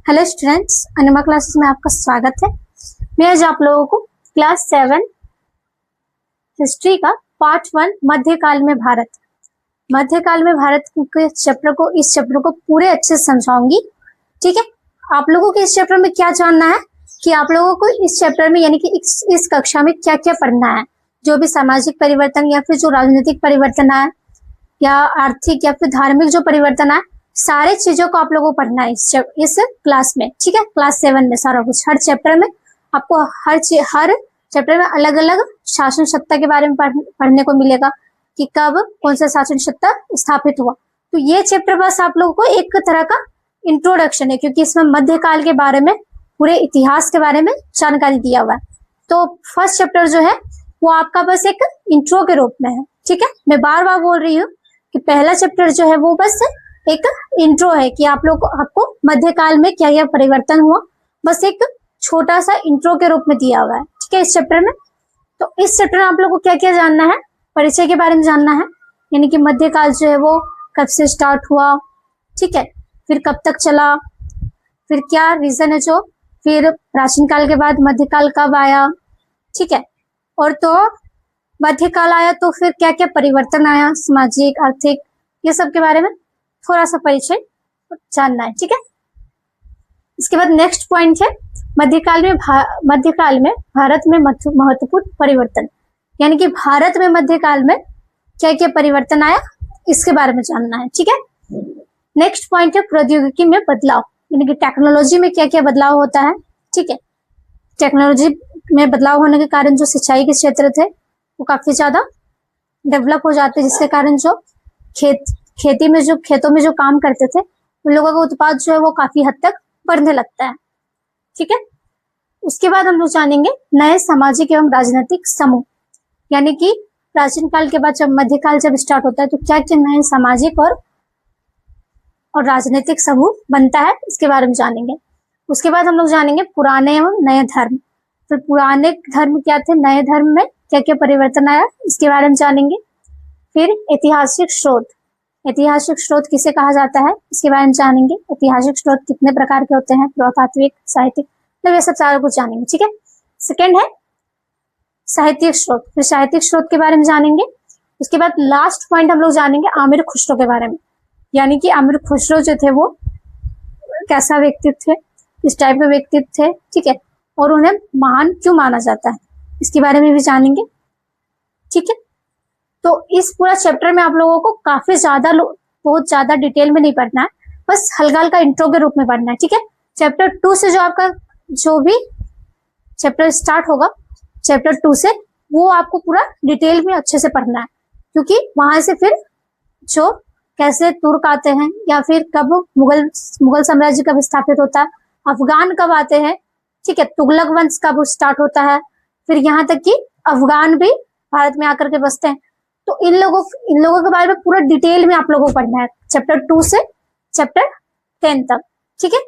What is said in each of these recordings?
Hello students, अनिमा classes में आपका स्वागत है। मैं आज आप लोगों को क्लास 7 हिस्ट्री का पार्ट 1 मध्यकाल में भारत के चैप्टर को पूरे अच्छे से समझाऊंगी। ठीक है, आप लोगों को इस चैप्टर में क्या जानना है कि आप लोगों को इस चैप्टर में यानी कि इस कक्षा में क्या क्या पढ़ना है। जो भी सामाजिक परिवर्तन या फिर जो राजनीतिक परिवर्तन है या आर्थिक या फिर धार्मिक जो परिवर्तन है, सारे चीजों को आप लोगों को पढ़ना है इस क्लास में। ठीक है, क्लास 7 में सारा कुछ, हर चैप्टर में आपको हर चैप्टर में अलग अलग शासन सत्ता के बारे में पढ़ने को मिलेगा कि कब कौन सा शासन सत्ता स्थापित हुआ। तो ये चैप्टर बस आप लोगों को एक तरह का इंट्रोडक्शन है, क्योंकि इसमें मध्यकाल के बारे में, पूरे इतिहास के बारे में जानकारी दिया हुआ है। तो फर्स्ट चैप्टर जो है वो आपका बस एक इंट्रो के रूप में है। ठीक है, मैं बार बार बोल रही हूँ कि पहला चैप्टर जो है वो बस एक इंट्रो है कि आपको मध्यकाल में क्या क्या परिवर्तन हुआ, बस एक छोटा सा इंट्रो के रूप में दिया हुआ है। ठीक है, इस चैप्टर में। तो इस चैप्टर में आप लोग को क्या क्या जानना है, परिचय के बारे में जानना है, यानी कि मध्यकाल जो है वो कब से स्टार्ट हुआ, ठीक है, फिर कब तक चला, फिर क्या रीजन है जो, फिर प्राचीन काल के बाद मध्यकाल कब आया, ठीक है, और तो मध्यकाल आया तो फिर क्या क्या परिवर्तन आया, सामाजिक, आर्थिक, ये सब के बारे में थोड़ा सा परिचय जानना है। ठीक है, इसके बाद नेक्स्ट पॉइंट है मध्यकाल में भारत में महत्वपूर्ण परिवर्तन, यानी कि भारत में मध्यकाल में क्या क्या परिवर्तन आया, इसके बारे में जानना है। ठीक है, नेक्स्ट पॉइंट है प्रौद्योगिकी में बदलाव, यानी कि टेक्नोलॉजी में क्या क्या बदलाव होता है। ठीक है, टेक्नोलॉजी में बदलाव होने के कारण जो सिंचाई के क्षेत्र थे वो काफी ज्यादा डेवलप हो जाते हैं, जिसके कारण जो खेतों में जो काम करते थे उन लोगों का उत्पाद जो है वो काफी हद तक बढ़ने लगता है। ठीक है, उसके बाद हम लोग जानेंगे नए सामाजिक एवं राजनीतिक समूह, यानी कि प्राचीन काल के बाद जब मध्यकाल जब स्टार्ट होता है तो क्या क्या नए सामाजिक और राजनीतिक समूह बनता है, इसके बारे में जानेंगे। उसके बाद हम लोग जानेंगे पुराने एवं नए धर्म, फिर पुराने धर्म क्या थे, नए धर्म में क्या क्या परिवर्तन आया, इसके बारे में जानेंगे। फिर ऐतिहासिक स्रोत किसे कहा जाता है, इसके बारे में जानेंगे। ऐतिहासिक स्रोत कितने प्रकार के होते हैं, पुरातात्विक, साहित्यिक, तो ये सब सारा कुछ जानेंगे। ठीक है, सेकेंड है साहित्यिक स्रोत, फिर साहित्यिक स्रोत के बारे में जानेंगे। उसके बाद लास्ट पॉइंट हम लोग जानेंगे आमिर खुसरो के बारे में, यानी कि आमिर खुसरो जो थे वो कैसा व्यक्तित्व थे, किस टाइप के व्यक्तित्व थे, ठीक है, और उन्हें महान क्यों माना जाता है, इसके बारे में भी जानेंगे। ठीक है, तो इस पूरा चैप्टर में आप लोगों को काफी ज्यादा बहुत ज्यादा डिटेल में नहीं पढ़ना है, बस हल्का हल्का इंट्रो के रूप में पढ़ना है। ठीक है, चैप्टर 2 से जो आपका जो भी चैप्टर स्टार्ट होगा, चैप्टर 2 से वो आपको पूरा डिटेल में अच्छे से पढ़ना है, क्योंकि वहां से फिर जो कैसे तुर्क आते हैं या फिर कब मुगल साम्राज्य कब स्थापित होता है, अफगान कब आते हैं, ठीक है, तुगलक वंश कब स्टार्ट होता है, फिर यहाँ तक कि अफगान भी भारत में आकर के बसते हैं। तो इन लोगों के बारे में पूरा डिटेल में आप लोगों को पढ़ना है, चैप्टर 2 से चैप्टर 10 तक। ठीक है,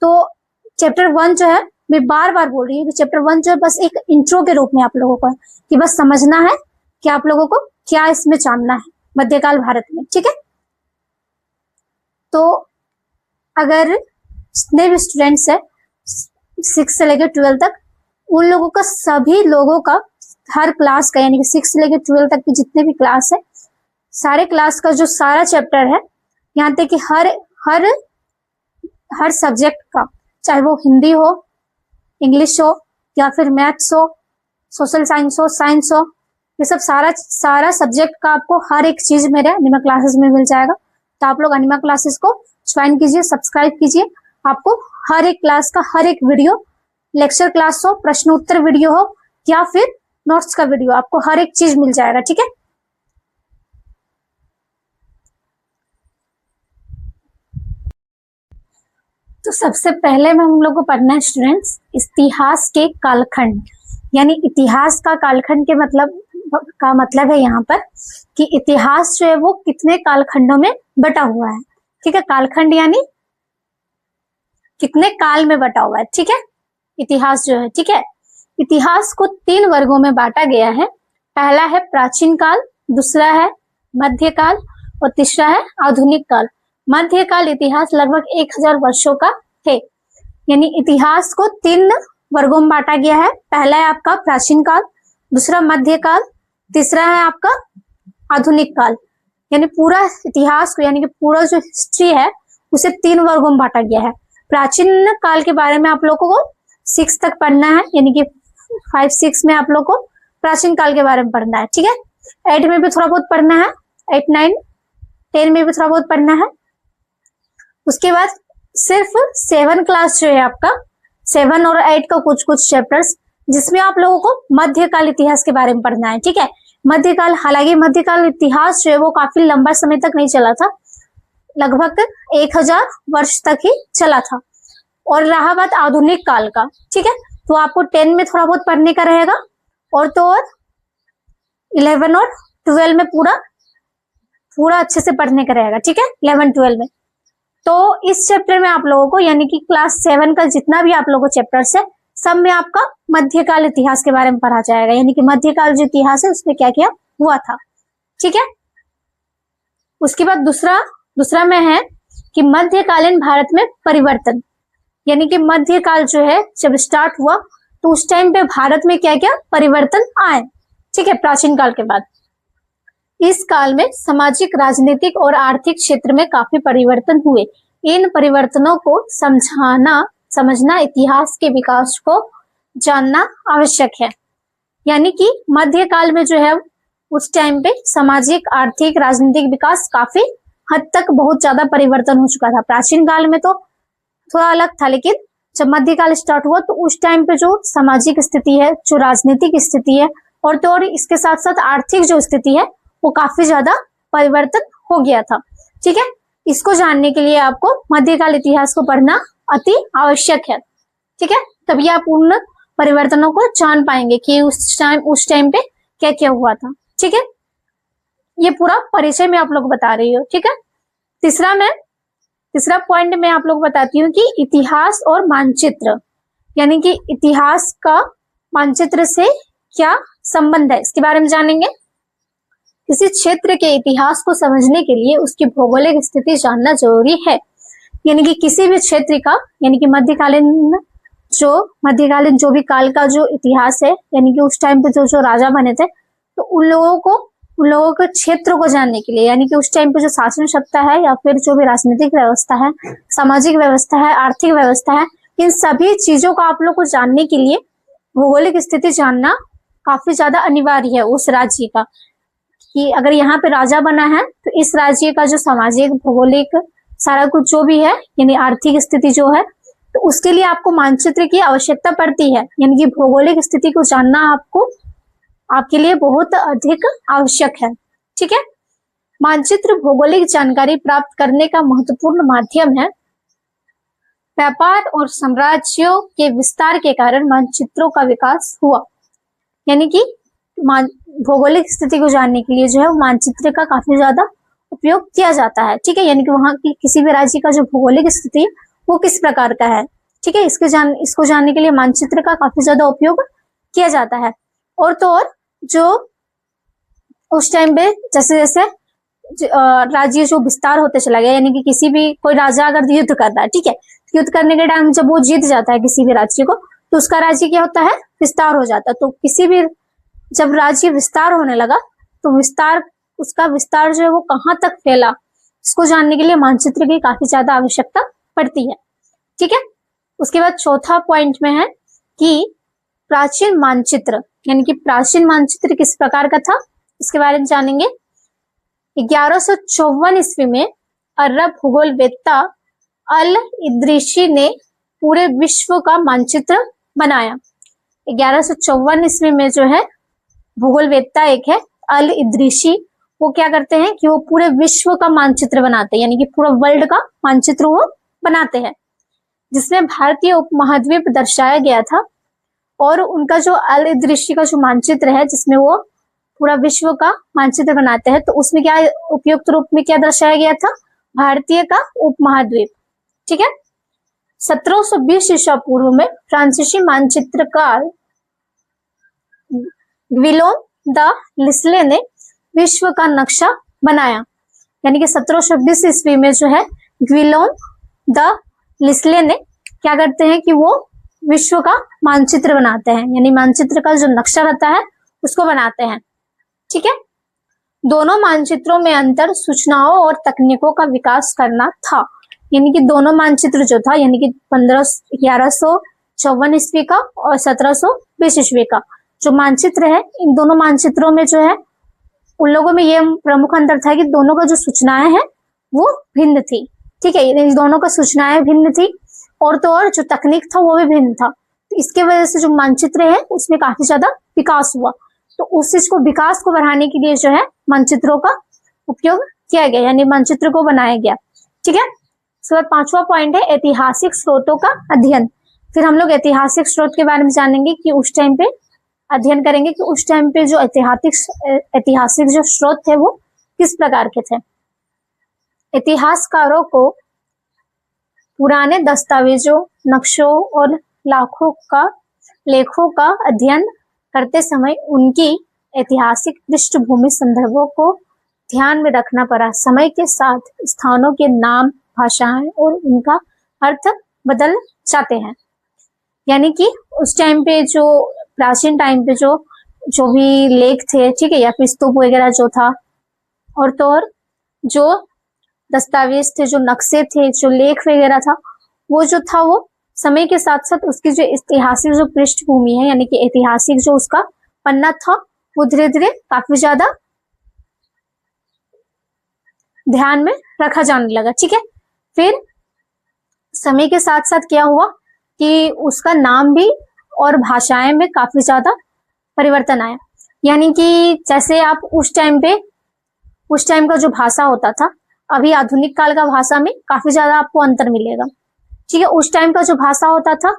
तो चैप्टर 1 जो है, मैं बार बार बोल रही हूँ कि चैप्टर 1 जो है बस एक इंट्रो के रूप में आप लोगों को है, कि बस समझना है कि आप लोगों को क्या इसमें जानना है मध्यकाल भारत में। ठीक है, तो अगर जितने भी स्टूडेंट्स है 6 से लेकर 12 तक, उन लोगों का, सभी लोगों का, हर क्लास का, यानी कि 6 से लेकर 12 तक की जितने भी क्लास है, सारे क्लास का जो सारा चैप्टर है, यहाँ तक कि हर सब्जेक्ट का, चाहे वो हिंदी हो, इंग्लिश हो, या फिर मैथ्स हो, सोशल साइंस हो, ये सब सारा सब्जेक्ट का आपको हर एक चीज मेरे अनिमा क्लासेस में मिल जाएगा। तो आप लोग अनिमा क्लासेस को ज्वाइन कीजिए, सब्सक्राइब कीजिए। आपको हर एक क्लास का हर एक वीडियो, लेक्चर क्लास हो, प्रश्न उत्तर वीडियो हो, या फिर नोट्स का वीडियो, आपको हर एक चीज मिल जाएगा। ठीक है, तो सबसे पहले में हम लोग को पढ़ना है स्टूडेंट्स इतिहास के कालखंड, यानी इतिहास का कालखंड के मतलब है यहाँ पर कि इतिहास जो है वो कितने कालखंडों में बटा हुआ है। ठीक है, कालखंड यानी कितने काल में बटा हुआ है। ठीक है, इतिहास जो है, ठीक है, इतिहास को 3 वर्गों में बांटा गया है। पहला है प्राचीन काल, दूसरा है मध्यकाल और तीसरा है आधुनिक काल। मध्यकाल इतिहास लगभग 1000 वर्षों का है। यानी इतिहास को 3 वर्गों में बांटा गया है। पहला है आपका प्राचीन काल, दूसरा मध्यकाल, तीसरा है आपका आधुनिक काल। यानी पूरा इतिहास को, यानी कि पूरा जो हिस्ट्री है उसे 3 वर्गों में बांटा गया है। प्राचीन काल के बारे में आप लोगों को 6 तक पढ़ना है, यानी कि 5-6 में आप लोग को प्राचीन काल के बारे में पढ़ना है, ठीक है। 8 में भी थोड़ा बहुत पढ़ना है, 8, 9, 10 में भी थोड़ा बहुत पढ़ना है। उसके बाद सिर्फ 7 क्लास जो है आपका, 7 और 8 का कुछ कुछ चैप्टर्स, जिसमें आप लोगों को मध्यकाल इतिहास के बारे में पढ़ना है, ठीक है। मध्यकाल, हालांकि मध्यकाल इतिहास जो है वो काफी लंबा समय तक नहीं चला था, लगभग 1000 वर्ष तक ही चला था। और रहा बात आधुनिक काल का, ठीक है, तो आपको 10 में थोड़ा बहुत पढ़ने का रहेगा, और तो और 11 और 12 में पूरा अच्छे से पढ़ने का रहेगा, ठीक है, 11-12 में। तो इस चैप्टर में आप लोगों को, यानी कि क्लास 7 का जितना भी आप लोगों को चैप्टर्स है, सब में आपका मध्यकाल इतिहास के बारे में पढ़ा जाएगा, यानी कि मध्यकाल जो इतिहास है उसमें क्या क्या हुआ था, ठीक है। उसके बाद दूसरा में है कि मध्यकालीन भारत में परिवर्तन, यानी कि मध्यकाल जो है जब स्टार्ट हुआ तो उस टाइम पे भारत में क्या क्या परिवर्तन आए, ठीक है, प्राचीन काल के बाद। इस काल में सामाजिक, राजनीतिक और आर्थिक क्षेत्र में काफी परिवर्तन हुए। इन परिवर्तनों को समझना इतिहास के विकास को जानना आवश्यक है। यानी कि मध्यकाल में जो है उस टाइम पे सामाजिक, आर्थिक, राजनीतिक विकास काफी हद तक बहुत ज्यादा परिवर्तन हो चुका था। प्राचीन काल में तो थोड़ा अलग था, लेकिन जब मध्यकाल स्टार्ट हुआ तो उस टाइम पे जो सामाजिक स्थिति है, जो राजनीतिक स्थिति है, और तो और इसके साथ साथ आर्थिक जो स्थिति है वो काफी ज्यादा परिवर्तन हो गया था, ठीक है। इसको जानने के लिए आपको मध्यकाल इतिहास को पढ़ना अति आवश्यक है, ठीक है। तभी आप उन परिवर्तनों को जान पाएंगे कि उस टाइम पे क्या क्या हुआ था, ठीक है। ये पूरा परिचय में आप लोग बता रही हो, ठीक है। तीसरा पॉइंट मैं आप लोग बताती हूँ कि इतिहास और मानचित्र, यानी कि इतिहास का मानचित्र से क्या संबंध है, इसके बारे में जानेंगे। किसी क्षेत्र के इतिहास को समझने के लिए उसकी भौगोलिक स्थिति जानना जरूरी है। यानी कि किसी भी क्षेत्र का, यानी कि मध्यकालीन जो भी काल का जो इतिहास है, यानी कि उस टाइम पे जो राजा बने थे, तो उन लोगों के क्षेत्र को जानने के लिए, यानी कि उस टाइम पे जो शासन सत्ता है या फिर जो भी राजनीतिक व्यवस्था है, सामाजिक व्यवस्था है, आर्थिक व्यवस्था है, इन सभी चीजों को आप लोग को जानने के लिए भौगोलिक स्थिति जानना काफी ज्यादा अनिवार्य है उस राज्य का। कि अगर यहाँ पे राजा बना है तो इस राज्य का जो सामाजिक, भौगोलिक, सारा कुछ जो भी है, यानी आर्थिक स्थिति जो है, तो उसके लिए आपको मानचित्र की आवश्यकता पड़ती है। यानी कि भौगोलिक स्थिति को जानना आपके लिए बहुत अधिक आवश्यक है, ठीक है। मानचित्र भौगोलिक जानकारी प्राप्त करने का महत्वपूर्ण माध्यम है। व्यापार और साम्राज्यों के विस्तार के कारण मानचित्रों का विकास हुआ। यानी कि भौगोलिक स्थिति को जानने के लिए जो है मानचित्र का काफी ज्यादा उपयोग किया जाता है, ठीक है। यानी कि वहां की किसी भी राज्य का जो भौगोलिक स्थिति वो किस प्रकार का है, ठीक है, इसको जानने के लिए मानचित्र का काफी ज्यादा उपयोग किया जाता है। और तो और जो उस टाइम पे जैसे जैसे राज्य जो विस्तार होते चला गया, यानी कि किसी भी कोई राजा अगर युद्ध करता है, ठीक है, युद्ध करने के टाइम जब वो जीत जाता है किसी भी राज्य को, तो उसका राज्य क्या होता है, विस्तार हो जाता है। तो किसी भी जब राज्य विस्तार होने लगा तो उसका विस्तार जो है वो कहाँ तक फैला, इसको जानने के लिए मानचित्र की काफी ज्यादा आवश्यकता पड़ती है, ठीक है। उसके बाद चौथा पॉइंट में है कि प्राचीन मानचित्र, यानी कि प्राचीन मानचित्र किस प्रकार का था, इसके बारे में जानेंगे। 1154 ईस्वी में अरब भूगोलवेत्ता अल इद्रिशी ने पूरे विश्व का मानचित्र बनाया। 1154 ईस्वी में जो है भूगोलवेत्ता एक है अल इद्रिशी, वो क्या करते हैं कि वो पूरे विश्व का मानचित्र बनाते हैं, यानी कि पूरा वर्ल्ड का मानचित्र वो बनाते हैं, जिसमें भारतीय उपमहाद्वीप दर्शाया गया था। और उनका जो अल इद्रिशी का जो मानचित्र है, जिसमें वो पूरा विश्व का मानचित्र बनाते हैं, तो उसमें क्या उपयुक्त रूप में क्या दर्शाया गया था, भारतीय का उपमहाद्वीप, ठीक है। 1720 ईसा पूर्व में फ्रांसीसी मानचित्रकार ग्विलोम द लिस्ले ने विश्व का नक्शा बनाया। यानी कि 1720 ईस्वी में जो है ग्विलोम द लिस्ले ने क्या करते हैं कि वो विश्व का मानचित्र बनाते हैं, यानी मानचित्र का जो नक्शा रहता है उसको बनाते हैं। ठीक है, दोनों मानचित्रों में अंतर सूचनाओं और तकनीकों का विकास करना था। यानी कि दोनों मानचित्र जो था, यानी कि 1154 ईस्वी का और 1720 ईस्वी का जो मानचित्र है, इन दोनों मानचित्रों में जो है उन लोगों में ये प्रमुख अंतर था कि दोनों का जो सूचनाएं हैं वो भिन्न थी। ठीक है, इन दोनों का सूचनाएं भिन्न थी और तो और जो तकनीक था वो भी भिन्न था। तो इसके वजह से जो मानचित्र है उसमें काफी ज्यादा विकास हुआ। तो उस चीज को, विकास को बढ़ाने के लिए जो है मानचित्रों का उपयोग किया गया, यानी मानचित्र को बनाया गया। ठीक है, उसके बाद 5वां पॉइंट है ऐतिहासिक स्रोतों का अध्ययन। फिर हम लोग ऐतिहासिक स्रोत के बारे में जानेंगे कि उस टाइम पे अध्ययन करेंगे कि उस टाइम पे जो ऐतिहासिक जो स्रोत थे वो किस प्रकार के थे। इतिहासकारों को पुराने दस्तावेजों, नक्शों और लेखों का अध्ययन करते समय उनकी ऐतिहासिक पृष्ठभूमि संदर्भों को ध्यान में रखना पड़ा। समय के साथ स्थानों के नाम, भाषाएं और उनका अर्थ बदल जाते हैं। यानी कि उस टाइम पे जो प्राचीन टाइम पे जो भी लेख थे, ठीक है, या फिर स्तूप वगैरह जो था, और तो और जो दस्तावेज थे, जो नक्शे थे, जो लेख वगैरह था, वो जो था वो समय के साथ साथ उसकी जो ऐतिहासिक जो पृष्ठभूमि है, यानी कि ऐतिहासिक जो उसका पन्ना था, वो धीरे धीरे काफी ज्यादा ध्यान में रखा जाने लगा। ठीक है, फिर समय के साथ साथ क्या हुआ कि उसका नाम भी और भाषाएं में काफी ज्यादा परिवर्तन आया। यानी कि जैसे आप उस टाइम का जो भाषा होता था, अभी आधुनिक काल का भाषा में काफी ज्यादा आपको अंतर मिलेगा। ठीक है, उस टाइम का जो भाषा होता था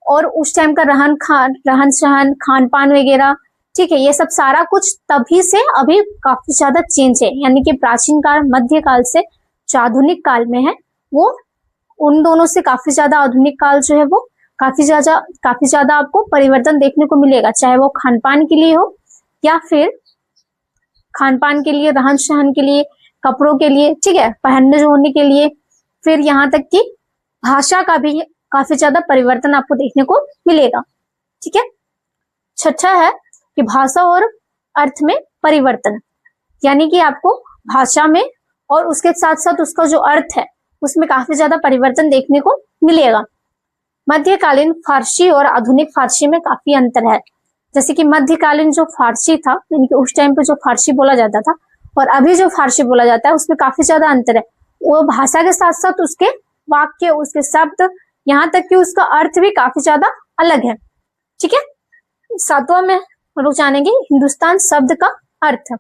और उस टाइम का रहन सहन, खान पान वगैरह, ठीक है, ये सब सारा कुछ तभी से अभी काफी ज्यादा चेंज है। यानी कि प्राचीन काल, मध्य काल से जो आधुनिक काल में है, वो उन दोनों से काफी ज्यादा आधुनिक काल जो है वो काफी ज्यादा आपको परिवर्तन देखने को मिलेगा, चाहे वो खान पान के लिए हो या फिर खान पान के लिए, रहन सहन के लिए, कपड़ों के लिए, ठीक है, पहनने जोड़ने के लिए, फिर यहाँ तक कि भाषा का भी काफी ज्यादा परिवर्तन आपको देखने को मिलेगा। ठीक है, छठा है कि भाषा और अर्थ में परिवर्तन। यानी कि आपको भाषा में और उसके साथ साथ उसका जो अर्थ है उसमें काफी ज्यादा परिवर्तन देखने को मिलेगा। मध्यकालीन फारसी और आधुनिक फारसी में काफी अंतर है। जैसे कि मध्यकालीन जो फारसी था, यानी कि उस टाइम पे जो फारसी बोला जाता था और अभी जो फारसी बोला जाता है उसमें काफी ज्यादा अंतर है। वो भाषा के साथ साथ उसके वाक्य, उसके शब्द, यहाँ तक कि उसका अर्थ भी काफी ज्यादा अलग है। ठीक है, 7वां में हम लोग जानेंगे हिंदुस्तान शब्द का अर्थ।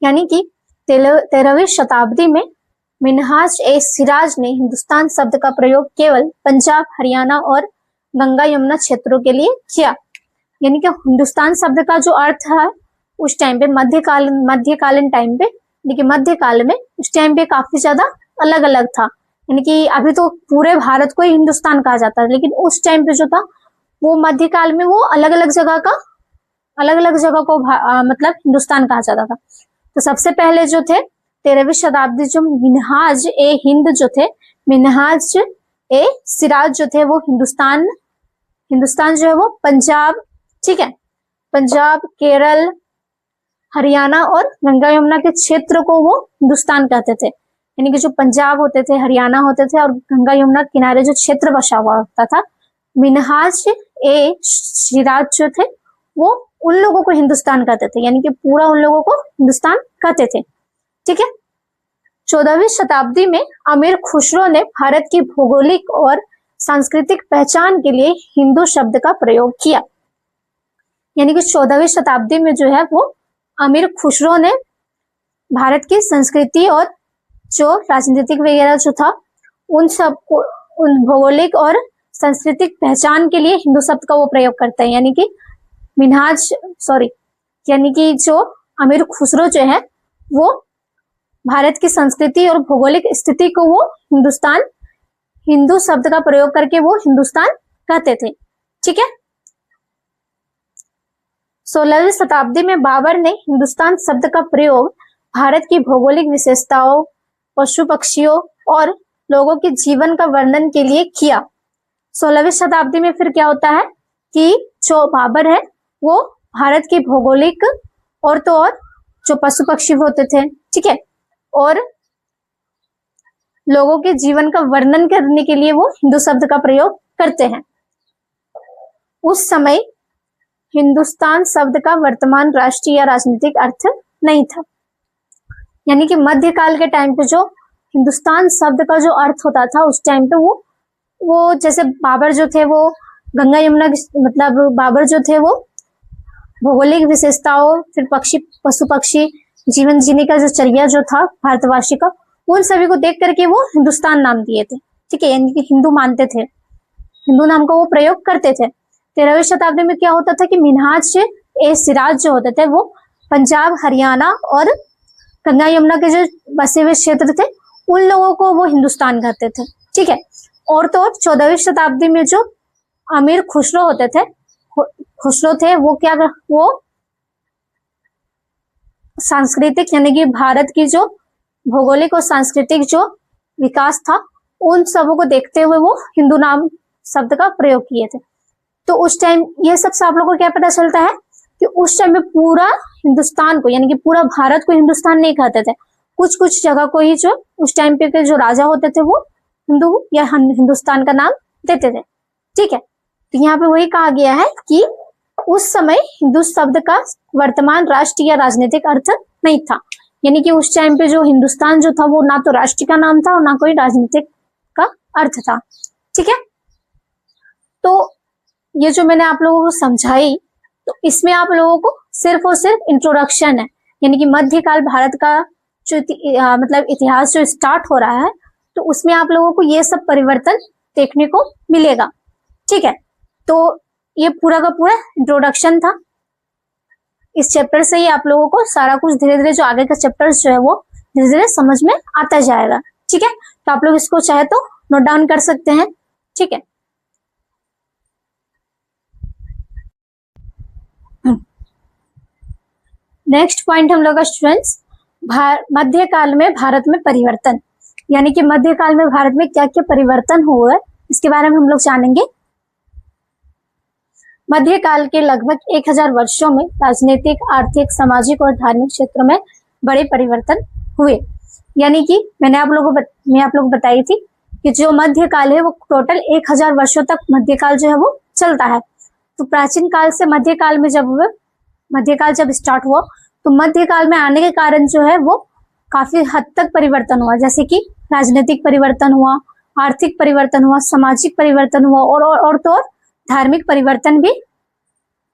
यानी कि 13वीं शताब्दी में मिन्हाज ए सिराज ने हिंदुस्तान शब्द का प्रयोग केवल पंजाब, हरियाणा और गंगा यमुना क्षेत्रों के लिए किया। यानी कि हिंदुस्तान शब्द का जो अर्थ है उस टाइम पे मध्यकालीन टाइम पे, यानी कि मध्यकाल में उस टाइम पे काफी ज्यादा अलग अलग था। यानी कि अभी तो पूरे भारत को ही हिंदुस्तान कहा जाता है, लेकिन उस टाइम पे जो था वो मध्यकाल में वो अलग अलग जगह को मतलब हिंदुस्तान कहा जाता था। तो सबसे पहले जो थे 13वीं शताब्दी जो मिन्हाज ए हिंद जो थे, मिन्हाज ए सिराज जो थे, वो हिंदुस्तान जो है वो पंजाब, ठीक है, पंजाब, केरल, हरियाणा और गंगा यमुना के क्षेत्र को वो हिंदुस्तान कहते थे। यानी कि जो पंजाब होते थे, हरियाणा होते थे और गंगा यमुना किनारे जो क्षेत्र बसा हुआ होता था, मिन्हाज ए सिराज जो थे वो उन लोगों को हिंदुस्तान कहते थे। यानी कि पूरा उन लोगों को हिंदुस्तान कहते थे। ठीक है, 14वीं शताब्दी में अमीर खुसरो ने भारत की भौगोलिक और सांस्कृतिक पहचान के लिए हिंदू शब्द का प्रयोग किया। यानी कि 14वीं शताब्दी में जो है वो अमीर खुसरो ने भारत की संस्कृति और जो राजनीतिक वगैरह जो था उन सब को, उन भौगोलिक और सांस्कृतिक पहचान के लिए हिंदू शब्द का वो प्रयोग करते हैं। यानी कि जो अमीर खुसरो जो है वो भारत की संस्कृति और भौगोलिक स्थिति को वो हिंदू शब्द का प्रयोग करके वो हिंदुस्तान कहते थे। ठीक है, 16वीं शताब्दी में बाबर ने हिंदुस्तान शब्द का प्रयोग भारत की भौगोलिक विशेषताओं, पशु पक्षियों और लोगों के जीवन का वर्णन के लिए किया। 16वीं शताब्दी में फिर क्या होता है कि जो बाबर है वो भारत की भौगोलिक और तो और जो पशु पक्षी होते थे, ठीक है, और लोगों के जीवन का वर्णन करने के लिए वो हिंदू शब्द का प्रयोग करते हैं। उस समय हिंदुस्तान शब्द का वर्तमान राष्ट्रीय या राजनीतिक अर्थ नहीं था। यानी कि मध्यकाल के टाइम पे जो हिंदुस्तान शब्द का जो अर्थ होता था उस टाइम पे वो जैसे बाबर जो थे वो गंगा यमुना मतलब बाबर जो थे वो भौगोलिक विशेषताओं, फिर पशु पक्षी जीवन जीने का जो चर्या जो था भारतवासी का, उन सभी को देख करके वो हिंदुस्तान नाम दिए थे, ठीक है, यानी कि हिंदू मानते थे, हिंदू नाम का वो प्रयोग करते थे। 13वीं शताब्दी में क्या होता था कि मिन्हाज ए सिराज जो होते थे वो पंजाब, हरियाणा और गंगा यमुना के जो बसे हुए क्षेत्र थे उन लोगों को वो हिंदुस्तान कहते थे, ठीक है। और तो 14वीं शताब्दी में जो अमीर खुसरो होते थे, खुसरो थे वो सांस्कृतिक यानी कि भारत की जो भौगोलिक और सांस्कृतिक जो विकास था उन सबों को देखते हुए वो हिंदू नाम शब्द का प्रयोग किए थे। तो उस टाइम ये सब से आप लोगों को क्या पता चलता है कि उस टाइम में पूरा हिंदुस्तान को यानी कि पूरा भारत को हिंदुस्तान नहीं कहते थे, कुछ कुछ जगह को ही जो उस टाइम पे के जो राजा होते थे वो हिंदू या हिंदुस्तान का नाम देते थे, ठीक है। तो यहाँ पे वही कहा गया है कि उस समय हिंदू शब्द का वर्तमान राष्ट्रीय या राजनीतिक अर्थ नहीं था, यानी कि उस टाइम पे जो हिंदुस्तान जो था वो ना तो राष्ट्र का नाम था और ना कोई राजनीतिक का अर्थ था, ठीक है। तो ये जो मैंने आप लोगों को समझाई तो इसमें आप लोगों को सिर्फ और सिर्फ इंट्रोडक्शन है, यानी कि मध्यकाल भारत का जो मतलब इतिहास जो स्टार्ट हो रहा है तो उसमें आप लोगों को ये सब परिवर्तन देखने को मिलेगा, ठीक है। तो ये पूरा का पूरा इंट्रोडक्शन था। इस चैप्टर से ही आप लोगों को सारा कुछ धीरे धीरे जो आगे का चैप्टर्स जो है वो धीरे धीरे समझ में आता जाएगा, ठीक है। तो आप लोग इसको चाहे तो नोट डाउन कर सकते हैं, ठीक है। नेक्स्ट पॉइंट हम लोग का स्टूडेंट्स मध्यकाल में भारत में परिवर्तन, यानी कि मध्यकाल में भारत में क्या क्या परिवर्तन हुआ है इसके बारे में हम लोग जानेंगे। मध्यकाल के लगभग 1000 वर्षों में राजनीतिक, आर्थिक, सामाजिक और धार्मिक क्षेत्रों में बड़े परिवर्तन हुए। यानी कि मैं आप लोगों को बताई थी कि जो मध्यकाल है वो टोटल 1000 वर्षों तक मध्यकाल जो है वो चलता है। तो प्राचीन काल से मध्यकाल जब स्टार्ट हुआ तो मध्यकाल में आने के कारण जो है वो काफी हद तक परिवर्तन हुआ, जैसे कि राजनीतिक परिवर्तन हुआ, आर्थिक परिवर्तन हुआ, सामाजिक परिवर्तन हुआ और तो और धार्मिक परिवर्तन भी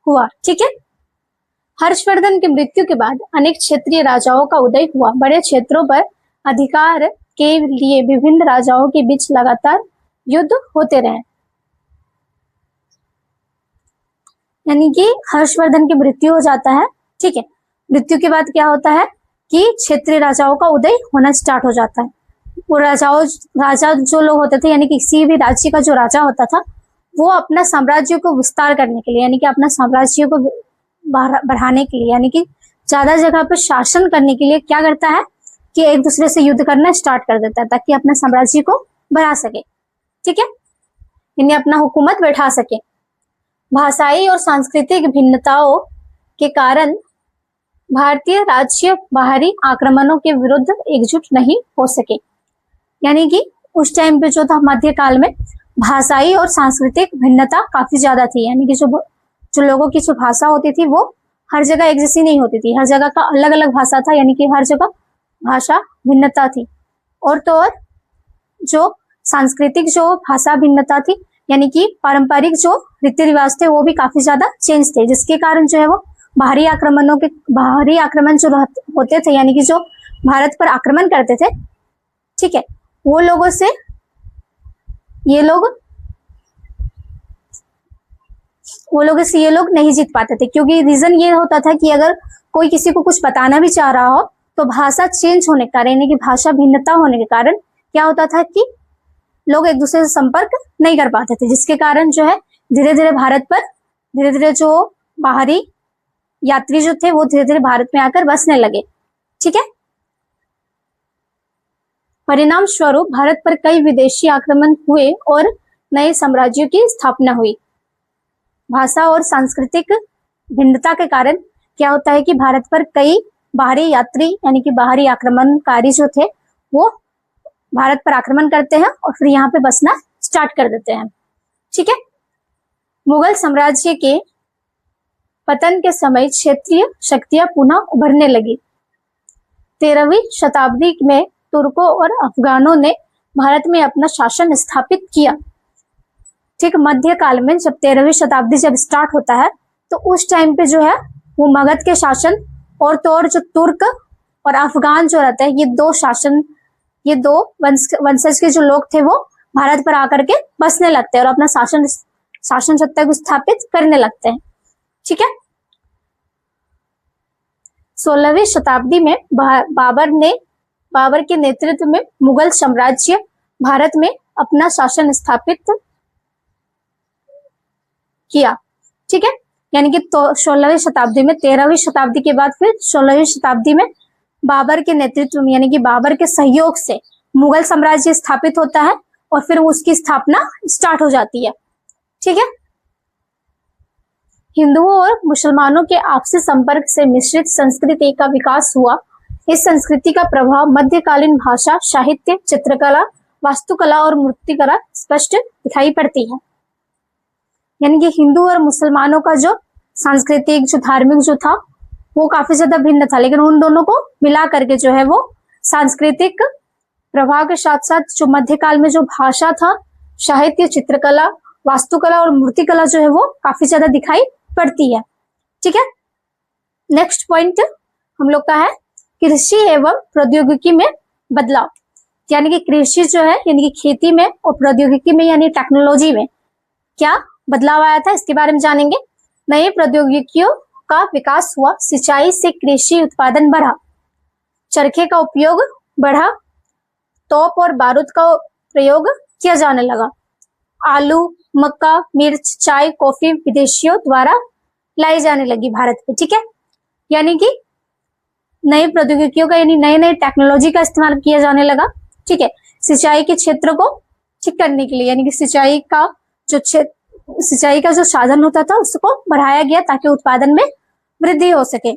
हुआ, ठीक है। हर्षवर्धन की मृत्यु के बाद अनेक क्षेत्रीय राजाओं का उदय हुआ। बड़े क्षेत्रों पर अधिकार के लिए विभिन्न राजाओं के बीच लगातार युद्ध होते रहे। यानी कि हर्षवर्धन की मृत्यु हो जाता है, ठीक है। मृत्यु के बाद क्या होता है कि क्षेत्रीय राजाओं का उदय होना स्टार्ट हो जाता है। वो राजा जो लोग होते थे, यानी कि किसी भी राज्य का जो राजा होता था वो अपना साम्राज्य को विस्तार करने के लिए, यानी कि अपना साम्राज्य को बढ़ाने के लिए, यानी कि ज्यादा जगह पर शासन करने के लिए क्या करता है कि एक दूसरे से युद्ध करना स्टार्ट कर देता है ताकि अपना साम्राज्य को बढ़ा सके, ठीक है, यानी अपना हुकूमत बैठा सके। भाषाई और सांस्कृतिक भिन्नताओं के कारण भारतीय राज्य बाहरी आक्रमणों के विरुद्ध एकजुट नहीं हो सके। यानी कि उस टाइम पे जो था मध्यकाल में भाषाई और सांस्कृतिक भिन्नता काफी ज्यादा थी, यानी कि जो लोगों की जो भाषा होती थी वो हर जगह एक जैसी नहीं होती थी, हर जगह का अलग अलग भाषा था, यानी कि हर जगह भाषा भिन्नता थी। और तो और जो सांस्कृतिक जो भाषा भिन्नता थी, यानी कि पारंपरिक जो रीति रिवाज थे वो भी काफी ज्यादा चेंज थे, जिसके कारण जो है वो बाहरी आक्रमण जो होते थे, यानी कि जो भारत पर आक्रमण करते थे, ठीक है, वो लोगों से ये लोग नहीं जीत पाते थे। क्योंकि रीजन ये होता था कि अगर कोई किसी को कुछ बताना भी चाह रहा हो तो भाषा चेंज होने के कारण, यानी कि भाषा भिन्नता होने के कारण क्या होता था कि लोग एक दूसरे से संपर्क नहीं कर पाते थे, जिसके कारण जो है धीरे धीरे भारत पर धीरे धीरे जो बाहरी यात्री जो थे वो धीरे धीरे भारत में आकर बसने लगे, ठीक है। परिणाम स्वरूप भारत पर कई विदेशी आक्रमण हुए और नए साम्राज्यों की स्थापना हुई। भाषा और सांस्कृतिक भिन्नता के कारण क्या होता है कि भारत पर कई बाहरी यात्री यानी कि बाहरी आक्रमणकारी जो थे वो भारत पर आक्रमण करते हैं और फिर यहाँ पे बसना स्टार्ट कर देते हैं। ठीक है। मुगल साम्राज्य के पतन के समय क्षेत्रीय शक्तियां पुनः उभरने लगी। 13वीं शताब्दी में तुर्कों और अफगानों ने भारत में अपना शासन स्थापित किया। ठीक, मध्यकाल में जब 13वीं शताब्दी जब स्टार्ट होता है तो उस टाइम पे जो है वो मगध के शासन और तो और जो तुर्क और अफगान जो रहते हैं ये दो वंशज के जो लोग थे वो भारत पर आकर के बसने लगते हैं और अपना शासन सत्ता को स्थापित करने लगते हैं। ठीक है। 16वीं शताब्दी में बाबर के नेतृत्व में मुगल साम्राज्य भारत में अपना शासन स्थापित किया। ठीक है। यानी कि तो 16वीं शताब्दी में 13वीं शताब्दी के बाद फिर 16वीं शताब्दी में बाबर के नेतृत्व में यानी कि बाबर के सहयोग से मुगल साम्राज्य स्थापित होता है और फिर उसकी स्थापना स्टार्ट हो जाती है। ठीक है। हिंदुओं और मुसलमानों के आपसी संपर्क से मिश्रित संस्कृति का विकास हुआ। इस संस्कृति का प्रभाव मध्यकालीन भाषा, साहित्य, चित्रकला, वास्तुकला और मूर्तिकला स्पष्ट दिखाई पड़ती है। यानी कि हिंदू और मुसलमानों का जो सांस्कृतिक जो धार्मिक जो था वो काफी ज्यादा भिन्न था, लेकिन उन दोनों को मिला करके जो है वो सांस्कृतिक प्रभाव के साथ साथ जो मध्यकाल में जो भाषा था, साहित्य, चित्रकला, वास्तुकला और मूर्तिकला जो है वो काफी ज्यादा दिखाई पड़ती है। ठीक है। नेक्स्ट पॉइंट हम लोग का है कृषि एवं प्रौद्योगिकी में बदलाव। यानी कि कृषि जो है यानी कि खेती में और प्रौद्योगिकी में यानी टेक्नोलॉजी में क्या बदलाव आया था इसके बारे में जानेंगे। नई प्रौद्योगिकियों का विकास हुआ। सिंचाई से कृषि उत्पादन बढ़ा, चरखे का उपयोग बढ़ा, तोप और बारूद का प्रयोग किया जाने लगा। आलू, मक्का, मिर्च, चाय, कॉफी विदेशियों द्वारा लाई जाने लगी भारत में। ठीक है। यानी कि नई प्रौद्योगिकियों का यानी नए टेक्नोलॉजी का इस्तेमाल किया जाने लगा। ठीक है। सिंचाई के क्षेत्र को ठीक करने के लिए यानी कि सिंचाई का जो साधन होता था उसको बढ़ाया गया ताकि उत्पादन में वृद्धि हो सके।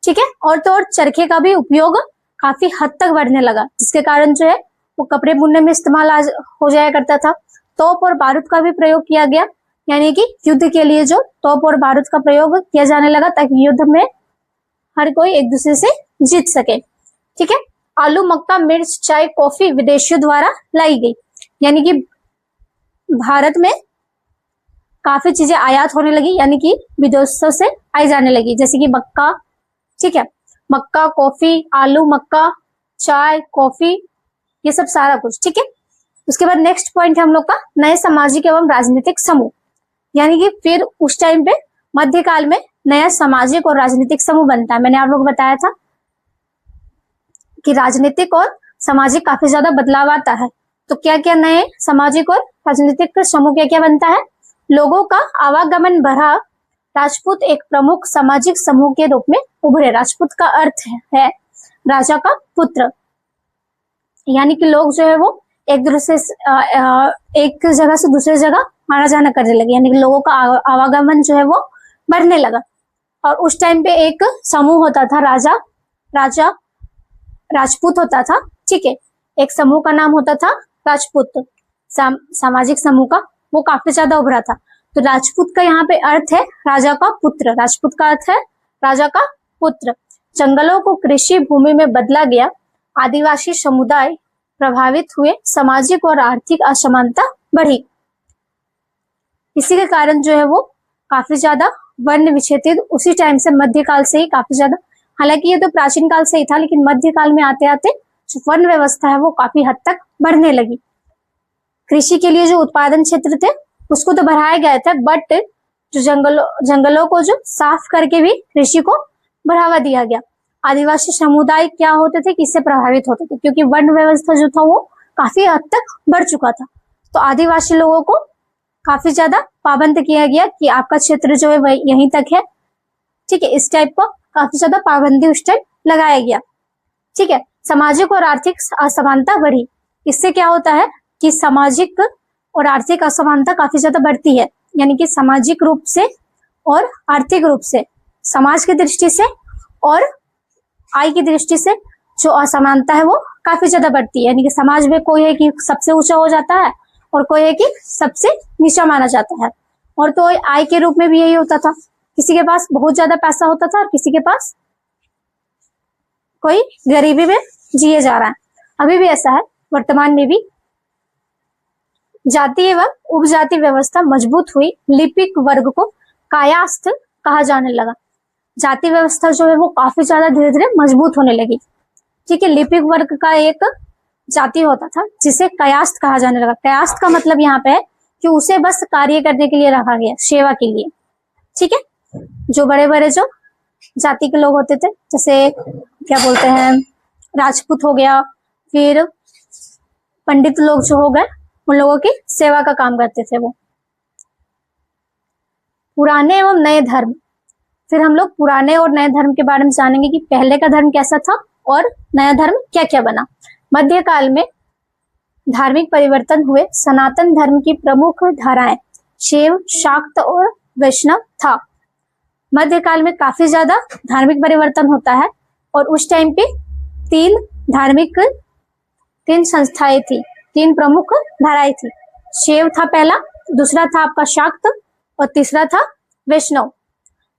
ठीक है। और तो और चरखे का भी उपयोग काफी हद तक बढ़ने लगा, जिसके कारण जो है वो कपड़े बुनने में इस्तेमाल हो जाया करता था। तोप और बारूद का भी प्रयोग किया गया, यानी कि युद्ध के लिए जो तोप और बारूद का प्रयोग किया जाने लगा ताकि युद्ध में हर कोई एक दूसरे से जीत सके। ठीक है। आलू, मक्का, मिर्च, चाय, कॉफी विदेशियों द्वारा लाई गई, यानी कि भारत में काफी चीजें आयात होने लगी, यानी कि विदेशों से आई जाने लगी, जैसे कि मक्का। ठीक है। मक्का, कॉफी, आलू, मक्का, चाय, कॉफी, ये सब सारा कुछ। ठीक है। उसके बाद नेक्स्ट पॉइंट है हम लोग का नए सामाजिक एवं राजनीतिक समूह। यानी कि फिर उस टाइम पे मध्यकाल में नया सामाजिक और राजनीतिक समूह बनता है। मैंने आप लोग को बताया था कि राजनीतिक और सामाजिक काफी ज्यादा बदलाव आता है। तो क्या क्या नए सामाजिक और राजनीतिक समूह क्या क्या बनता है। लोगों का आवागमन बढ़ा। राजपूत एक प्रमुख सामाजिक समूह के रूप में उभरे। राजपूत का अर्थ है राजा का पुत्र, यानी कि लोग जो है वो एक जगह से दूसरे जगह आना जाना करने लगे, यानी कि लोगों का आवागमन जो है वो बढ़ने लगा। और उस टाइम पे एक समूह होता था, राजा राजपूत होता था। ठीक है। एक समूह का नाम होता था राजपूत, सामाजिक समूह का, वो काफी ज्यादा उभरा था। तो राजपूत का यहाँ पे अर्थ है राजा का पुत्र। राजपूत का अर्थ है राजा का पुत्र। जंगलों को कृषि भूमि में बदला गया। आदिवासी समुदाय प्रभावित हुए। सामाजिक और आर्थिक असमानता बढ़ी। इसी के कारण जो है वो काफी ज्यादा वर्ण विच्छेदित उसी टाइम से मध्यकाल से ही काफी ज्यादा, हालांकि ये तो प्राचीन काल से ही था, लेकिन मध्यकाल में आते आते जो वर्ण व्यवस्था है वो काफी हद तक बढ़ने लगी। कृषि के लिए जो उत्पादन क्षेत्र थे उसको तो बढ़ाया गया था, बट जो जंगलों को जो साफ करके भी कृषि को बढ़ावा दिया गया। आदिवासी समुदाय क्या होते थे, किससे प्रभावित होते थे, क्योंकि वर्ण व्यवस्था जो था वो काफी हद तक बढ़ चुका था। तो आदिवासी लोगों को काफी ज्यादा पाबंद किया गया कि आपका क्षेत्र जो है वह यहीं तक है। ठीक है। इस टाइप का काफी ज्यादा पाबंदी उस टाइम लगाया गया। ठीक है। सामाजिक और आर्थिक असमानता बढ़ी। इससे क्या होता है कि सामाजिक और आर्थिक असमानता काफी ज्यादा बढ़ती है, यानी कि सामाजिक रूप से और आर्थिक रूप से, समाज की दृष्टि से और आय की दृष्टि से जो असमानता है वो काफी ज्यादा बढ़ती है। यानी कि समाज में कोई है कि सबसे ऊंचा हो जाता है और कोई है कि सबसे नीचा माना जाता है। और तो आय के रूप में भी यही होता था, किसी के पास बहुत ज्यादा पैसा होता था और किसी के पास कोई गरीबी में जिए जा रहा है। अभी भी ऐसा है, वर्तमान में भी। जाति एवं उपजाति व्यवस्था मजबूत हुई, लिपिक वर्ग को कायास्थ कहा जाने लगा। जाति व्यवस्था जो है वो काफी ज्यादा धीरे धीरे मजबूत होने लगी। ठीक है, लिपिक वर्ग का एक जाति होता था जिसे कायास्थ कहा जाने लगा। कायास्थ का मतलब यहाँ पे है कि उसे बस कार्य करने के लिए रखा गया, सेवा के लिए। ठीक है, जो बड़े बड़े जो जाति के लोग होते थे, जैसे क्या बोलते हैं, राजपूत हो गया, फिर पंडित लोग जो हो गए, उन लोगों की सेवा का काम करते थे वो। पुराने एवं नए धर्म। फिर हम लोग पुराने और नए धर्म के बारे में जानेंगे कि पहले का धर्म कैसा था और नया धर्म क्या क्या बना। मध्यकाल में धार्मिक परिवर्तन हुए। सनातन धर्म की प्रमुख धाराएं शैव, शाक्त और वैष्णव था। मध्यकाल में काफी ज्यादा धार्मिक परिवर्तन होता है और उस टाइम पे तीन संस्थाएं थी, तीन प्रमुख धाराएं थी। शैव था पहला, दूसरा था आपका शाक्त और तीसरा था वैष्णव।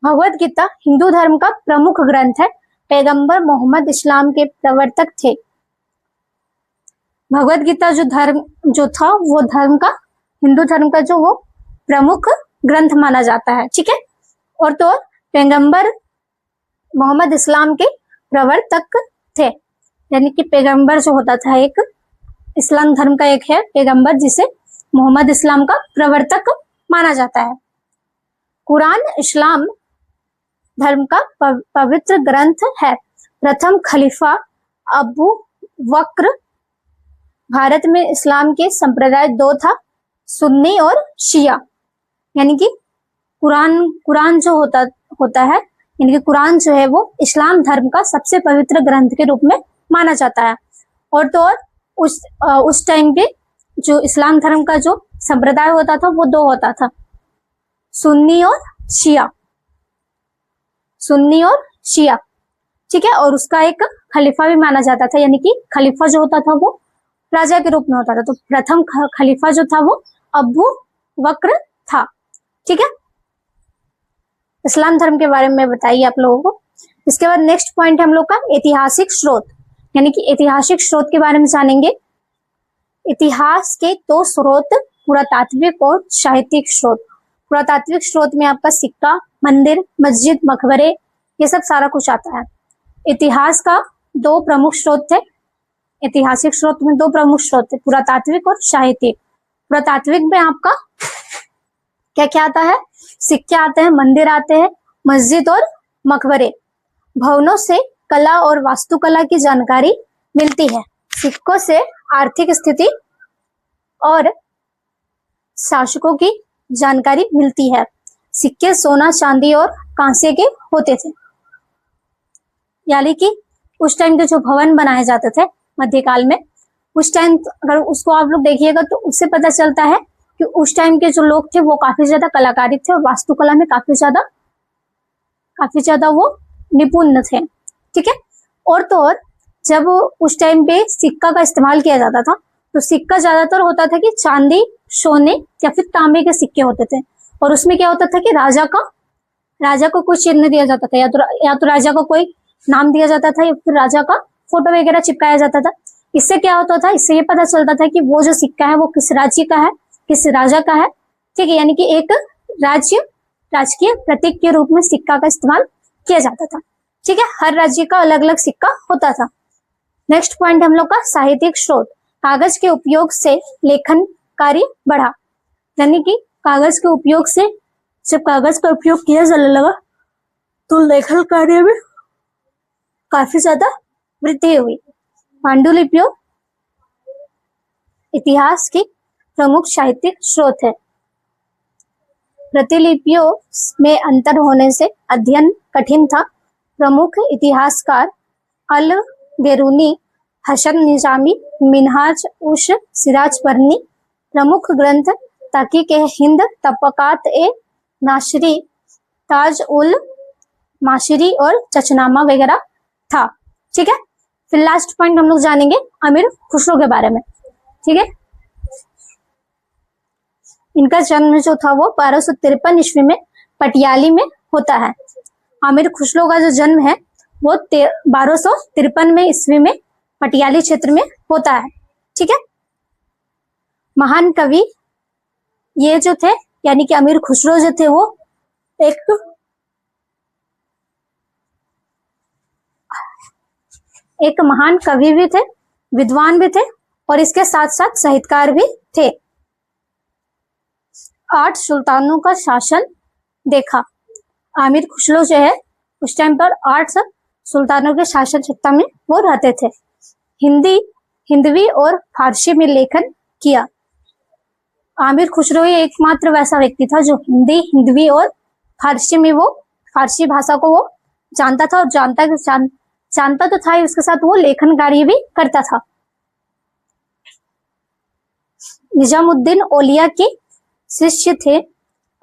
भगवत गीता हिंदू धर्म का प्रमुख ग्रंथ है। पैगंबर मोहम्मद इस्लाम के प्रवर्तक थे। भगवत गीता जो था वो धर्म का, हिंदू धर्म का जो वो प्रमुख ग्रंथ माना जाता है। ठीक है, और तो पैगंबर मोहम्मद इस्लाम के प्रवर्तक थे, यानी कि पैगंबर जो होता था एक इस्लाम धर्म का एक है पैगंबर, जिसे मोहम्मद इस्लाम का प्रवर्तक माना जाता है। कुरान इस्लाम धर्म का पवित्र ग्रंथ है। प्रथम खलीफा अबू बकर। भारत में इस्लाम के संप्रदाय दो था, सुन्नी और शिया। यानी कि कुरान जो होता है, यानी कि कुरान जो है वो इस्लाम धर्म का सबसे पवित्र ग्रंथ के रूप में माना जाता है। और तो और उस टाइम पे जो इस्लाम धर्म का जो संप्रदाय होता था वो दो होता था, सुन्नी और शिया। सुन्नी और शिया, ठीक है। और उसका एक खलीफा भी माना जाता था, यानी कि खलीफा जो होता था वो राजा के रूप में होता था। तो प्रथम खलीफा जो था वो अबू बकर था। ठीक है, इस्लाम धर्म के बारे में बताइए आप लोगों को। इसके बाद नेक्स्ट पॉइंट है हम लोग का ऐतिहासिक स्रोत, यानी कि ऐतिहासिक स्रोत के बारे में जानेंगे। इतिहास के दो स्रोत, पुरातात्विक और साहित्यिक स्रोत। पुरातात्विक स्रोत में आपका सिक्का, मंदिर, मस्जिद, मकबरे, ये सब सारा कुछ आता है। इतिहास का दो प्रमुख स्रोत थे, ऐतिहासिक स्रोत में दो प्रमुख स्रोत थे, पुरातात्विक और साहित्यिक। पुरातात्विक में आपका क्या क्या आता है, सिक्के आते हैं, मंदिर आते हैं, मस्जिद और मकबरे। भवनों से कला और वास्तुकला की जानकारी मिलती है। सिक्कों से आर्थिक स्थिति और शासकों की जानकारी मिलती है। सिक्के सोना, चांदी और कांसे के होते थे। यानी कि उस टाइम के जो भवन बनाए जाते थे मध्यकाल में, उस टाइम अगर उसको आप लोग देखिएगा तो उससे पता चलता है कि उस टाइम के जो लोग थे वो काफी ज्यादा कलाकारी थे और वास्तुकला में काफी ज्यादा वो निपुण थे। ठीक है, और तो और जब उस टाइम पे सिक्का का इस्तेमाल किया जाता था तो सिक्का ज्यादातर होता था कि चांदी, सोने या फिर तांबे के सिक्के होते थे। और उसमें क्या होता था कि राजा को कोई चिन्ह दिया जाता था, या तो राजा को कोई नाम दिया जाता था या फिर राजा का फोटो वगैरह चिपकाया जाता था। इससे क्या होता था, इससे ये पता चलता था कि वो जो सिक्का है वो किस राज्य का है, किस राजा का है। ठीक है, यानी कि एक राजकीय प्रतीक के रूप में सिक्का का इस्तेमाल किया जाता था। ठीक है, हर राज्य का अलग अलग सिक्का होता था। नेक्स्ट पॉइंट हम लोग का साहित्यिक स्रोत। कागज के उपयोग से लेखन कार्य बढ़ा, यानी कि कागज के उपयोग से, जब कागज का उपयोग किया जाने लगा तो लेखन कार्य में काफी ज्यादा वृद्धि हुई। पांडुलिपियों इतिहास की प्रमुख साहित्यिक स्रोत है। प्रतिलिपियों में अंतर होने से अध्ययन कठिन था। प्रमुख इतिहासकार अल बेरूनी हसन निजामी, मिनहाज उश सिराज परनी, प्रमुख ग्रंथ तहकीक ए हिंद, तबकात ए नाशरी, ताज उल माशरी और चचनामा वगैरह था। ठीक है, फिर लास्ट पॉइंट हम लोग जानेंगे अमीर खुसरो के बारे में। ठीक है, इनका जन्म जो था वो 1253 ईस्वी में पटियाली में होता है। अमीर खुसरो का जो जन्म है वो 1253 में ईस्वी में पटियाली क्षेत्र में होता है। ठीक है, महान कवि ये जो थे यानी कि अमीर खुसरो जो थे वो एक महान कवि भी थे, विद्वान भी थे और इसके साथ साथ साहित्यकार भी थे। 8 सुल्तानों का शासन देखा। अमीर खुसरो जो है उस टाइम पर 8 सुल्तानों के शासन सत्ता में वो रहते थे। हिंदवी और फारसी में लेखन किया। अमीर खुसरो ही एकमात्र वैसा व्यक्ति था जो हिंदवी और फारसी में वो फारसी भाषा को वो जानता था और जानता तो था ही, उसके साथ वो लेखन कार्य भी करता था। निजामुद्दीन औलिया के शिष्य थे।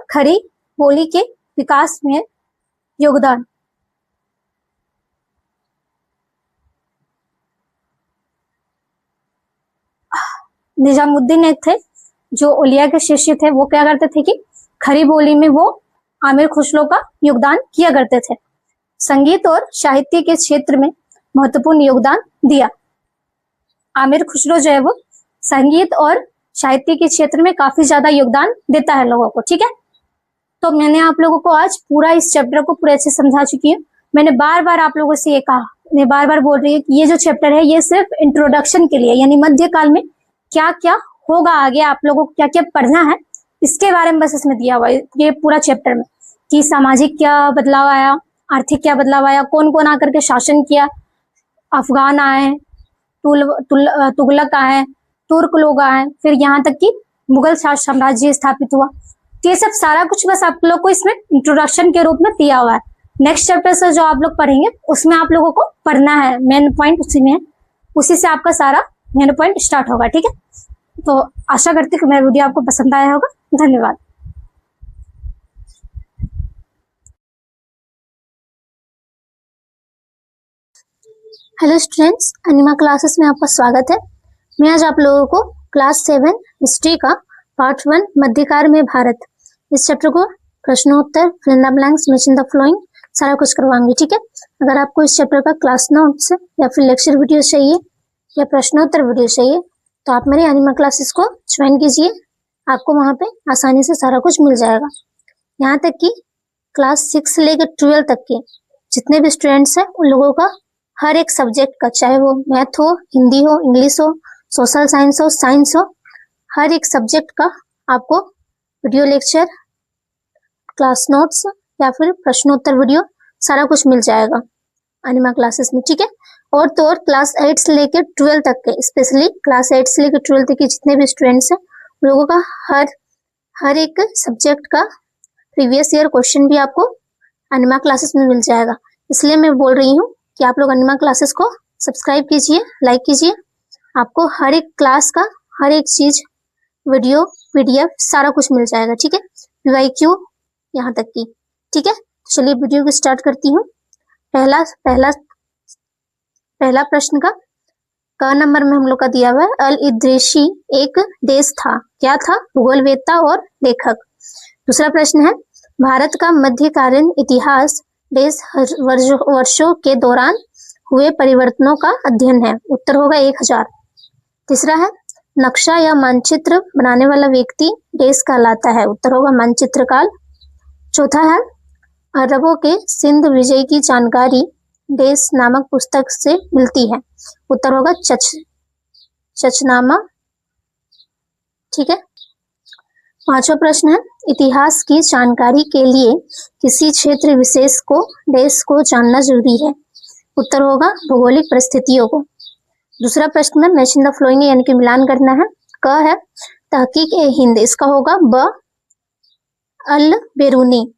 खड़ी बोली के विकास में योगदान। निजामुद्दीन एक थे जो औलिया के शिष्य थे, वो क्या करते थे कि खड़ी बोली में वो आमिर खुसरो का योगदान किया करते थे। संगीत और साहित्य के क्षेत्र में महत्वपूर्ण योगदान दिया। आमिर खुसरो जो है वो संगीत और साहित्य के क्षेत्र में काफी ज्यादा योगदान देता है लोगों को। ठीक है, तो मैंने आप लोगों को आज पूरा इस चैप्टर को पूरे अच्छे समझा चुकी हूँ। मैंने बार बार आप लोगों से ये कहा, मैं बार बार बोल रही हूँ कि ये जो चैप्टर है ये सिर्फ इंट्रोडक्शन के लिए, यानी मध्यकाल में क्या क्या होगा आगे, आप लोगों को क्या क्या पढ़ना है इसके बारे में बस इसमें दिया हुआ है ये पूरा चैप्टर में, कि सामाजिक क्या बदलाव आया, आर्थिक क्या बदलाव आया, कौन कौन आकर के शासन किया, अफगान आए, तुगलक आए, तुर्क लोग आए, फिर यहाँ तक कि मुगल साम्राज्य स्थापित हुआ। तो ये सब सारा कुछ बस आप लोग को इसमें इंट्रोडक्शन के रूप में दिया हुआ है। नेक्स्ट चैप्टर से जो आप लोग पढ़ेंगे उसमें आप लोगों को पढ़ना है, मेन पॉइंट उसी में है, उसी से आपका सारा मेन पॉइंट स्टार्ट होगा। ठीक है, तो आशा करती हूँ कि मेरा वीडियो आपको पसंद आया होगा। धन्यवाद। हेलो स्टूडेंट्स, अनिमा क्लासेस में आपका स्वागत है। मैं आज आप लोगों को क्लास 7 हिस्ट्री का पार्ट 1 मध्यकाल में भारत इस चैप्टर को प्रश्नोत्तर, fill in the blanks, match in the following सारा कुछ करवाऊंगी। ठीक है, अगर आपको इस चैप्टर का क्लास नोट्स या फिर लेक्चर वीडियो चाहिए या प्रश्नोत्तर वीडियो चाहिए तो आप मेरे अनिमा क्लासेस को ज्वाइन कीजिए, आपको वहाँ पे आसानी से सारा कुछ मिल जाएगा। यहाँ तक कि क्लास 6 से लेकर 12 तक के जितने भी स्टूडेंट्स हैं उन लोगों का हर एक सब्जेक्ट का, चाहे वो मैथ हो, हिंदी हो, इंग्लिश हो, सोशल साइंस हो, साइंस हो, हर एक सब्जेक्ट का आपको वीडियो लेक्चर, क्लास नोट्स या फिर प्रश्नोत्तर वीडियो सारा कुछ मिल जाएगा अनिमा क्लासेस में। ठीक है, और तो और क्लास 8 से लेकर 12 तक के, स्पेशली क्लास 8 से लेकर 12 तक के जितने भी स्टूडेंट्स हैं उन लोगों का हर एक सब्जेक्ट का प्रीवियस ईयर क्वेश्चन भी आपको अनिमा क्लासेस में मिल जाएगा। इसलिए मैं बोल रही हूँ कि आप लोग अनिमा क्लासेस को सब्सक्राइब कीजिए, लाइक कीजिए, आपको हर एक क्लास का हर एक चीज, वीडियो, पीडीएफ सारा कुछ मिल जाएगा। ठीक है, PYQ यहाँ तक की। ठीक है, तो चलिए वीडियो को स्टार्ट करती हूँ। पहला प्रश्न का नंबर में हम लोग का दिया हुआ है, अल इद्रिसी एक देश था, क्या था? भूगोलवेत्ता और लेखक। दूसरा प्रश्न है, भारत का मध्यकालीन इतिहास देश वर्षों के दौरान हुए परिवर्तनों का अध्ययन है। उत्तर होगा 1000। तीसरा है, नक्शा या मानचित्र बनाने वाला व्यक्ति देश कहलाता है। उत्तर होगा मानचित्रकार। चौथा है, अरबों के सिंध विजय की जानकारी देश नामक पुस्तक से मिलती है। उत्तर होगा चचनामा। ठीक है, पांचवा प्रश्न है, इतिहास की जानकारी के लिए किसी क्षेत्र विशेष को देश को जानना जरूरी है। उत्तर होगा भौगोलिक परिस्थितियों को। दूसरा प्रश्न है, मैच इन द फ्लोइंग यानी कि मिलान करना है। क है तहकीक ए हिंद, इसका होगा ब अल बेरूनी।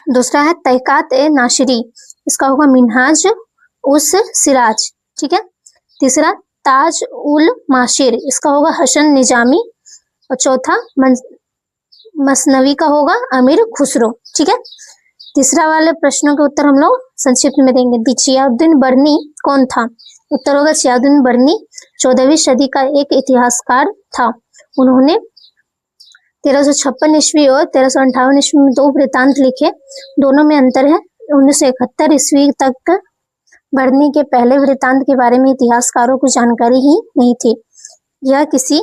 दूसरा है तहकात ए नाशरी, इसका होगा मिनहाज उस सिराज, ठीक है। तीसरा ताज उल माशिर, इसका होगा हसन निजामी। और चौथा मसनवी का होगा अमीर खुसरो, ठीक है। तीसरा वाले प्रश्नों के उत्तर हम लोग संक्षिप्त में देंगे। चियाउद्दीन बर्नी कौन था? उत्तर होगा चियाउद्दीन बर्नी 14वीं सदी का एक इतिहासकार था। उन्होंने 1356 ईस्वी और 1358 ईस्वी में 2 वृत्तांत लिखे, दोनों में अंतर है। 1971 ईस्वी तक बर्नी के पहले वृत्तांत के बारे में इतिहासकारों को जानकारी ही नहीं थी। यह किसी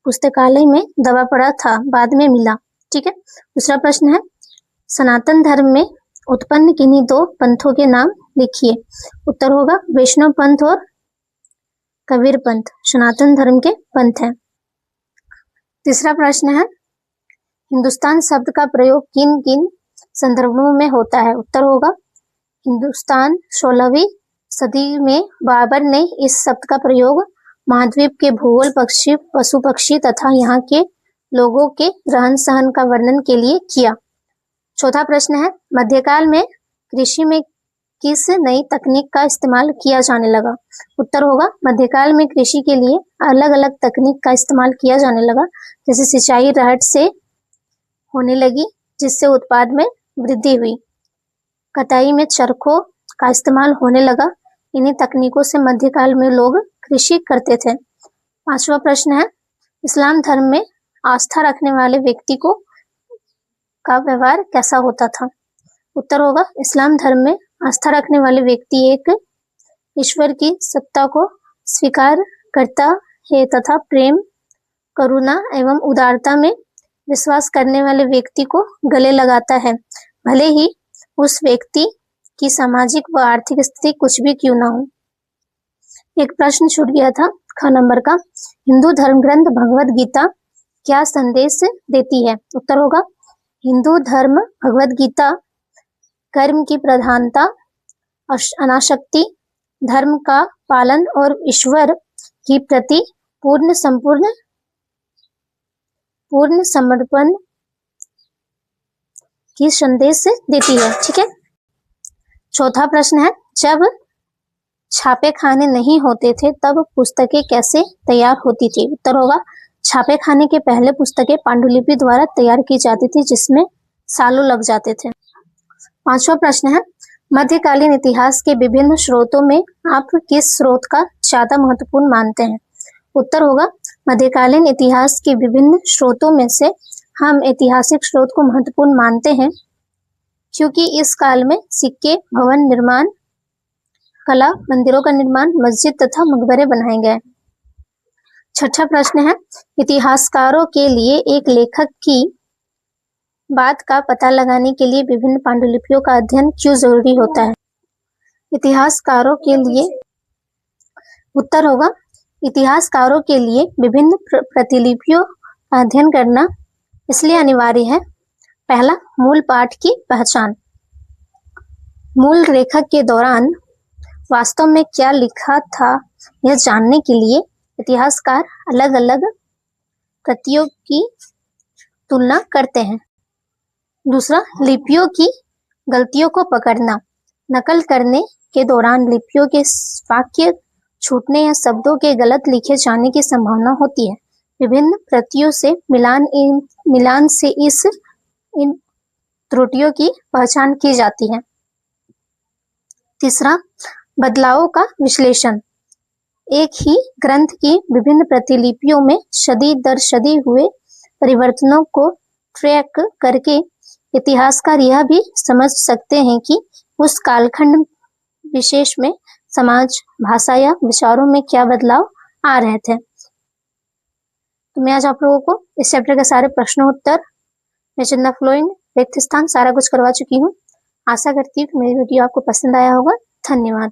पुस्तकालय में दबा पड़ा था, बाद में मिला, ठीक है। दूसरा प्रश्न है सनातन धर्म में उत्पन्न किन्हीं 2 पंथों के नाम लिखिए। उत्तर होगा वैष्णव पंथ और कबीर पंथ, सनातन धर्म के पंथ हैं। तीसरा प्रश्न है हिंदुस्तान शब्द का प्रयोग किन किन संदर्भों में होता है। उत्तर होगा हिंदुस्तान 16वीं सदी में बाबर ने इस शब्द का प्रयोग महाद्वीप के भूगोल, पक्षी, पशु पक्षी तथा यहाँ के लोगों के रहन सहन का वर्णन के लिए किया। चौथा प्रश्न है मध्यकाल में कृषि में किस नई तकनीक का इस्तेमाल किया जाने लगा। उत्तर होगा मध्यकाल में कृषि के लिए अलग अलग तकनीक का इस्तेमाल किया जाने लगा, जैसे सिंचाई रहट से होने लगी जिससे उत्पाद में वृद्धि हुई। कटाई में चरखों का इस्तेमाल होने लगा। इन्हीं तकनीकों से मध्यकाल में लोग कृषि करते थे। पांचवा प्रश्न है इस्लाम धर्म में आस्था रखने वाले व्यक्ति को का व्यवहार कैसा होता था। उत्तर होगा इस्लाम धर्म में आस्था रखने वाले व्यक्ति एक ईश्वर की सत्ता को स्वीकार करता है तथा प्रेम, करुणा एवं उदारता में विश्वास करने वाले व्यक्ति को गले लगाता है, भले ही उस व्यक्ति की सामाजिक व आर्थिक स्थिति कुछ भी क्यों ना हो। एक प्रश्न छूट गया था ख नंबर का, हिंदू धर्म ग्रंथ भगवद गीता क्या संदेश देती है। उत्तर होगा हिंदू धर्म भगवद गीता कर्म की प्रधानता, अनासक्ति, धर्म का पालन और ईश्वर के प्रति पूर्ण समर्पण की संदेश देती है, ठीक है। चौथा प्रश्न है जब छापे खाने नहीं होते थे तब पुस्तकें कैसे तैयार होती थी। उत्तर होगा छापे खाने के पहले पुस्तकें पांडुलिपि द्वारा तैयार की जाती थी जिसमें सालों लग जाते थे। पांचवा प्रश्न है मध्यकालीन इतिहास के विभिन्न स्रोतों में आप किस स्रोत का ज्यादा महत्वपूर्ण मानते हैं। उत्तर होगा मध्यकालीन इतिहास के विभिन्न स्रोतों में से हम ऐतिहासिक स्रोत को महत्वपूर्ण मानते हैं क्योंकि इस काल में सिक्के, भवन निर्माण, कला, मंदिरों का निर्माण, मस्जिद तथा मकबरे बनाए गए। छठा प्रश्न है इतिहासकारों के लिए एक लेखक की बात का पता लगाने के लिए विभिन्न पांडुलिपियों का अध्ययन क्यों जरूरी होता है। इतिहासकारों के लिए उत्तर होगा इतिहासकारों के लिए विभिन्न प्रतिलिपियों का अध्ययन करना इसलिए अनिवार्य है। पहला, मूल पाठ की पहचान। मूल लेखक के दौरान वास्तव में क्या लिखा था यह जानने के लिए इतिहासकार अलग अलग प्रतियों की तुलना करते हैं। दूसरा, लिपियों की गलतियों को पकड़ना। नकल करने के दौरान लिपियों के वाक्य छूटने या शब्दों के गलत लिखे जाने की संभावना होती है। विभिन्न प्रतियों से मिलान से इन त्रुटियों की पहचान की जाती है। तीसरा, बदलावों का विश्लेषण। एक ही ग्रंथ की विभिन्न प्रतिलिपियों में सदी दर सदी हुए परिवर्तनों को ट्रैक करके इतिहासकार यह भी समझ सकते हैं कि उस कालखंड विशेष में समाज, भाषा या विचारों में क्या बदलाव आ रहे थे। तो मैं आज आप लोगों को इस चैप्टर के सारे प्रश्नोत्तर, चंदा फ्लोइंग, रिक्त स्थान सारा कुछ करवा चुकी हूँ। आशा करती हूँ कि मेरी वीडियो आपको पसंद आया होगा। धन्यवाद।